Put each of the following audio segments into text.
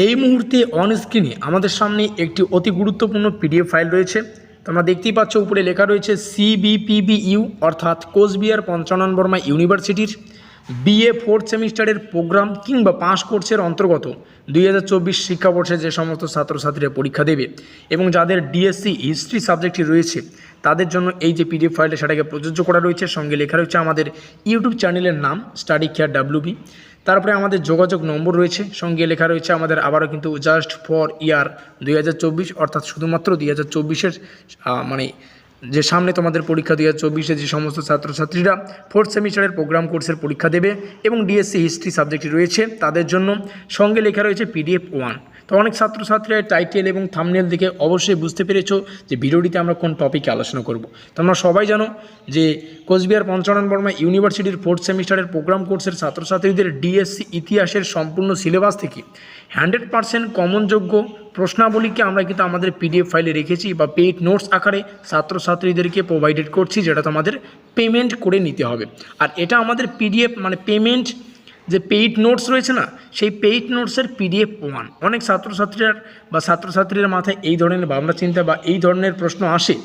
এই মুহূর্তে অন স্ক্রিনে আমাদের সামনে একটি অতি গুরুত্বপূর্ণ পিডিএফ ফাইল রয়েছে। তোমরা দেখতেই পাচ্ছ, উপরে লেখা রয়েছে CBPBU অর্থাৎ কোচবিহার পঞ্চানন বর্মা ইউনিভার্সিটির BA 4th সেমিস্টারের প্রোগ্রাম কিংবা পাস কোর্সের অন্তর্গত 2024 শিক্ষাবর্ষে যে সমস্ত ছাত্রছাত্রীরা পরীক্ষা দেবে এবং যাদের DSC হিস্ট্রি সাবজেক্টটি রয়েছে তাদের জন্য এই যে পিডিএফ ফাইলটা সেটাকে প্রযোজ্য করা রয়েছে। সঙ্গে লেখা রয়েছে আমাদের ইউটিউব চ্যানেলের নাম স্টাডি কেয়ার WB, তারপরে আমাদের যোগাযোগ নম্বর রয়েছে, সঙ্গে লেখা রয়েছে আমাদের আবারও কিন্তু জাস্ট ফর ইয়ার 2024 অর্থাৎ শুধুমাত্র 2024-এর মানে যে সামনে তোমাদের পরীক্ষা 2024-এ যে সমস্ত ছাত্রছাত্রীরা 4th সেমিস্টারের প্রোগ্রাম কোর্সের পরীক্ষা দেবে এবং DSC হিস্ট্রি সাবজেক্টটি রয়েছে তাদের জন্য সঙ্গে লেখা রয়েছে PDF 1। তো অনেক ছাত্রছাত্রীরা টাইটেল এবং থাম্বনেল দেখে অবশ্যই বুঝতে পেরেছো যে ভিডিওটিতে আমরা কোন টপিকে আলোচনা করব। তোমরা সবাই জানো যে কোচবিহার পঞ্চানন বর্মা ইউনিভার্সিটির 4th সেমিস্টারের প্রোগ্রাম কোর্সের ছাত্রছাত্রীদের DSC ইতিহাসের সম্পূর্ণ সিলেবাস থেকে 100% কমনযোগ্য প্রশ্নাবলীকে আমরা কিন্তু আমাদের PDF ফাইলে রেখেছি বা পেইড নোটস আকারে ছাত্রছাত্রীদেরকে প্রোভাইডেড করছি, যেটা তোমাদের পেমেন্ট করে নিতে হবে। আর এটা আমাদের PDF মানে পেমেন্ট যে পেইড নোটস রয়েছে না, সেই পেইড নোটসের PDF 1। অনেক ছাত্রছাত্রীরা মাথায় এই ধরনের ভাবনা চিন্তা বা এই ধরনের প্রশ্ন আসে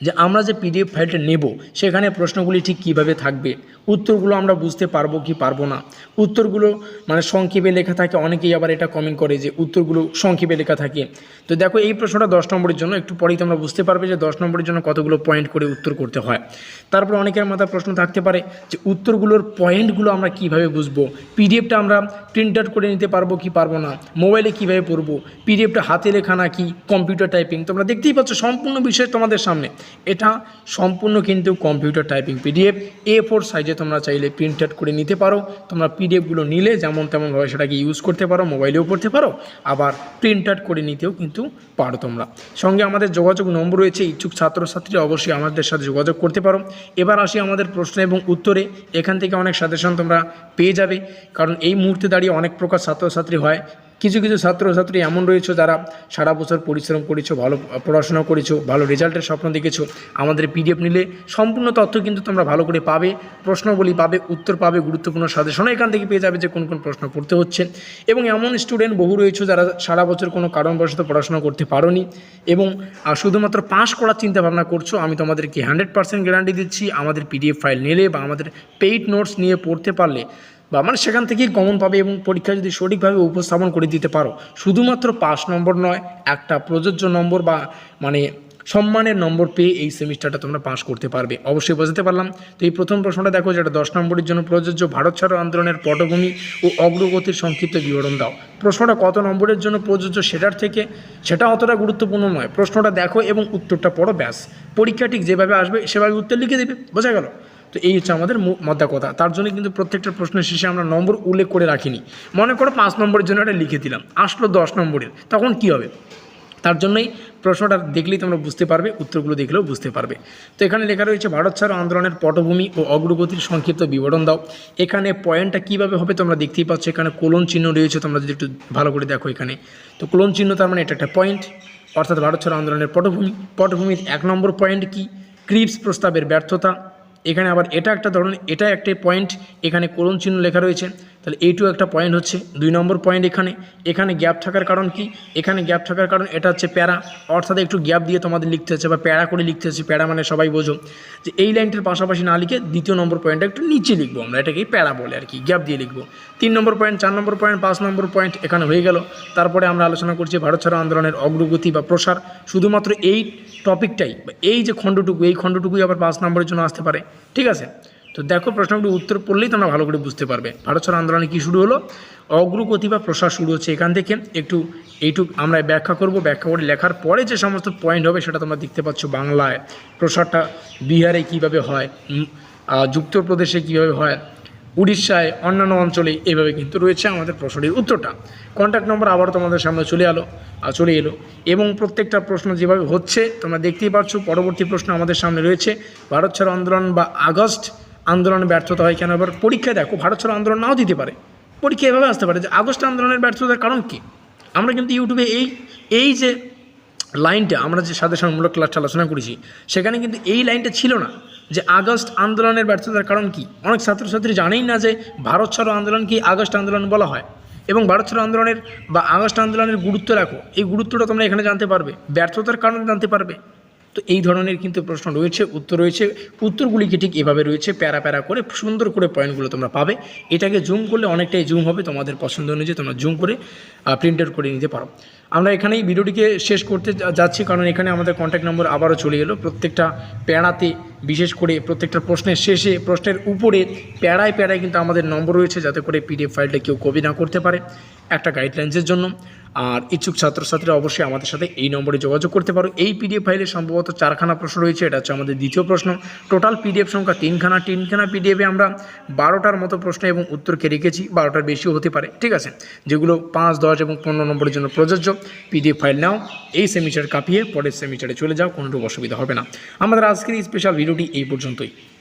যে আমরা যে PDF ফাইলটা নেব সেখানে প্রশ্নগুলি ঠিক কীভাবে থাকবে, উত্তরগুলো আমরা বুঝতে পারবো কি পারবো না, উত্তরগুলো মানে সংক্ষেপে লেখা থাকে। অনেকেই আবার এটা কমেন্ট করে যে উত্তরগুলো সংক্ষেপে লেখা থাকে। তো দেখো, এই প্রশ্নটা 10 নম্বরের জন্য, একটু পরেই তোমরা বুঝতে পারবে যে 10 নম্বরের জন্য কতগুলো পয়েন্ট করে উত্তর করতে হয়। তারপর অনেকের মাথায় প্রশ্ন থাকতে পারে যে উত্তরগুলোর পয়েন্টগুলো আমরা কিভাবে বুঝবো, PDFটা আমরা প্রিন্ট আউট করে নিতে পারবো কি পারবো না, মোবাইলে কিভাবে পড়বো, PDFটা হাতে লেখা নাকি কম্পিউটার টাইপিং। তোমরা দেখতেই পাচ্ছ সম্পূর্ণ বিষয় তোমাদের সামনে, এটা সম্পূর্ণ কিন্তু কম্পিউটার টাইপিং PDF A4 সাইজে তোমরা চাইলে প্রিন্ট আউট করে নিতে পারো। তোমরা PDFগুলো নিলে যেমন তেমনভাবে সেটাকে ইউজ করতে পারো, মোবাইলেও পড়তে পারো, আবার প্রিন্ট আউট করে নিতেও কিন্তু পারো তোমরা। সঙ্গে আমাদের যোগাযোগ নম্বর রয়েছে, ইচ্ছুক ছাত্রছাত্রী অবশ্যই আমাদের সাথে যোগাযোগ করতে পারো। এবার আসি আমাদের প্রশ্ন এবং উত্তরে। এখান থেকে অনেক সাজেশন তোমরা পেয়ে যাবে, কারণ এই মুহূর্তে দাঁড়িয়ে অনেক প্রকার ছাত্রছাত্রী হয়। কিছু ছাত্রছাত্রী এমন রয়েছে যারা সারা বছর পরিশ্রম করেছো, ভালো পড়াশোনা করেছো, ভালো রেজাল্টের স্বপ্ন দেখেছো। আমাদের PDF নিলে সম্পূর্ণ তথ্য কিন্তু তোমরা ভালো করে পাবে, প্রশ্নগুলি পাবে, উত্তর পাবে, গুরুত্বপূর্ণ সাজেশনও এখান থেকে পেয়ে যাবে যে কোন কোন প্রশ্ন পড়তে হচ্ছে। এবং এমন স্টুডেন্ট বহু রয়েছে যারা সারা বছর কোনো কারণবশত পড়াশোনা করতে পারোনি এবং শুধুমাত্র পাস করার চিন্তাভাবনা করছো। আমি তোমাদেরকে 100% গ্যারান্টি দিচ্ছি, আমাদের PDF ফাইল নিলে বা আমাদের পেইড নোটস নিয়ে পড়তে পারলে বা মানে সেখান থেকেই কমন পাবে এবং পরীক্ষা যদি সঠিকভাবে উপস্থাপন করে দিতে পারো, শুধুমাত্র পাস নম্বর নয়, একটা প্রযোজ্য নম্বর বা মানে সম্মানের নম্বর পেয়ে এই সেমিস্টারটা তোমরা পাস করতে পারবে। অবশ্যই বোঝাতে পারলাম। তো এই প্রথম প্রশ্নটা দেখো, যেটা 10 নম্বরের জন্য প্রযোজ্য, ভারত ছাড়ো আন্দোলনের পটভূমি ও অগ্রগতির সংক্ষিপ্ত বিবরণ দাও। প্রশ্নটা কত নম্বরের জন্য প্রযোজ্য সেটা অতটা গুরুত্বপূর্ণ নয়। প্রশ্নটা দেখো এবং উত্তরটা পড়ো, ব্যাস। পরীক্ষা ঠিক যেভাবে আসবে সেভাবে উত্তর লিখে দেবে, বোঝা গেল? তো এই হচ্ছে আমাদের মোদ্দা কথা। তার জন্য কিন্তু প্রত্যেকটা প্রশ্নের শেষে আমরা নম্বর উল্লেখ করে রাখিনি। মনে করো 5 নম্বরের জন্য এটা লিখে দিলাম, আসলো 10 নম্বরের, তখন কি হবে? তার জন্যই প্রশ্নটা দেখলেই তোমরা বুঝতে পারবে, উত্তরগুলো দেখলেও বুঝতে পারবে। তো এখানে লেখা রয়েছে ভারত ছাড়ো আন্দোলনের পটভূমি ও অগ্রগতির সংক্ষিপ্ত বিবরণ দাও। এখানে পয়েন্টটা কীভাবে হবে তোমরা দেখতেই পাচ্ছ, এখানে কোলন চিহ্ন রয়েছে। তোমরা যদি একটু ভালো করে দেখো এখানে, তো কোলন চিহ্ন তার মানে এটা একটা পয়েন্ট, অর্থাৎ ভারত ছাড়ো আন্দোলনের পটভূমির 1 নম্বর পয়েন্ট কি? ক্রিপস প্রস্তাবের ব্যর্থতা। এখানে আবার এটা একটা ধরনের, এটা একটা পয়েন্ট, এখানে কোলন চিহ্ন লেখা রয়েছে, তাহলে এইটুকু একটা পয়েন্ট হচ্ছে 2 নম্বর পয়েন্ট। এখানে গ্যাপ থাকার কারণ কি? এখানে গ্যাপ থাকার কারণ এটা হচ্ছে প্যারা, অর্থাৎ একটু গ্যাপ দিয়ে তোমাদের লিখতে হচ্ছে বা প্যারা করে লিখতে হচ্ছে। প্যারা মানে সবাই বোঝো যে এই লাইনটার পাশাপাশি না লিখে 2য় নম্বর পয়েন্টটা একটু নিচে লিখবো, আমরা এটাকেই প্যারা বলে আর কি, গ্যাপ দিয়ে লিখবো। 3 নম্বর পয়েন্ট, 4 নম্বর পয়েন্ট, 5 নম্বর পয়েন্ট এখানে হয়ে গেল। তারপরে আমরা আলোচনা করছি ভারত ছাড়ো আন্দোলনের অগ্রগতি বা প্রসার। শুধুমাত্র এই টপিকটাই বা এই যে খণ্ডটুকুই আবার 5 নম্বরের জন্য আসতে পারে, ঠিক আছে? তো দেখো, প্রশ্নগুলো উত্তর পড়লেই তোমরা ভালো করে বুঝতে পারবে। ভারত ছাড়ো আন্দোলনে কী শুরু হলো? অগ্রগতি বা প্রসার শুরু হচ্ছে এখান থেকে। এইটুক আমরা ব্যাখ্যা করব, ব্যাখ্যা করে লেখার পরে যে সমস্ত পয়েন্ট হবে সেটা তোমরা দেখতে পাচ্ছ। বাংলায় প্রসারটা বিহারে কীভাবে হয়, যুক্তপ্রদেশে কীভাবে হয়, উড়িষ্যায়, অন্যান্য অঞ্চলে, এইভাবে কিন্তু রয়েছে আমাদের প্রশ্নের উত্তরটা। কন্ট্যাক্ট নম্বর আবার তোমাদের সামনে চলে এলো এবং প্রত্যেকটা প্রশ্ন যেভাবে হচ্ছে তোমরা দেখতেই পাচ্ছ। পরবর্তী প্রশ্ন আমাদের সামনে রয়েছে, ভারত ছাড়ো আন্দোলন বা আগস্ট আন্দোলনের ব্যর্থতা হয় কেন? এবার পরীক্ষায় দেখো, ভারত ছাড়ো আন্দোলন নাও দিতে পারে, পরীক্ষা এভাবে আসতে পারে যে আগস্ট আন্দোলনের ব্যর্থতার কারণ কী। আমরা কিন্তু ইউটিউবে এই যে লাইনটা আমরা যে সাজেশনমূলক ক্লাসটা আলোচনা করেছি সেখানে কিন্তু এই লাইনটা ছিল না যে আগস্ট আন্দোলনের ব্যর্থতার কারণ কি। অনেক ছাত্রছাত্রী জানেই না যে ভারত ছাড়ো আন্দোলন কি আগস্ট আন্দোলন বলা হয়। এবং ভারত ছাড়ো আন্দোলনের বা আগস্ট আন্দোলনের গুরুত্ব রাখো, এই গুরুত্বটা তোমরা এখানে জানতে পারবে, ব্যর্থতার কারণ জানতে পারবে। তো এই ধরনের কিন্তু প্রশ্ন রয়েছে, উত্তর রয়েছে, উত্তরগুলিকে ঠিক এভাবে রয়েছে, প্যারা প্যারা করে সুন্দর করে পয়েন্টগুলো তোমরা পাবে। এটাকে জুম করলে অনেকটাই জুম হবে, তোমাদের পছন্দ অনুযায়ী তোমরা জুম করে প্রিন্ট আউট করে নিতে পারো। আমরা এখানেই ভিডিওটিকে শেষ করতে যাচ্ছি, কারণ এখানে আমাদের কন্ট্যাক্ট নম্বর আবারও চলে এলো। প্রত্যেকটা প্যারাতে, বিশেষ করে প্রত্যেকটা প্রশ্নের শেষে, প্রশ্নের উপরে প্যারায় প্যারায় কিন্তু আমাদের নম্বর রয়েছে, যাতে করে পিডিএফ ফাইলটা কেউ কপি না করতে পারে, একটা গাইডলাইন্সের জন্য। আর ইচ্ছুক ছাত্রছাত্রীরা অবশ্যই আমাদের সাথে এই নম্বরে যোগাযোগ করতে পারো। এই পিডিএফ ফাইলে সম্ভবত 4খানা প্রশ্ন রয়েছে, এটা হচ্ছে আমাদের দ্বিতীয় প্রশ্ন। টোটাল পিডিএফ সংখ্যা 3খানা পিডিএফে আমরা 12টার মতো প্রশ্ন এবং উত্তরকে রেখেছি, 12টার বেশিও হতে পারে, ঠিক আছে, যেগুলো 5, 10 এবং 15 নম্বরের জন্য প্রযোজ্য। পিডিএফ ফাইল নাও, এই সেমিস্টার কাঁপিয়ে পরের সেমিস্টারে চলে যাও, কোনোরূপ অসুবিধা হবে না। আমাদের আজকের এই স্পেশাল ভিডিওটি এই পর্যন্তই।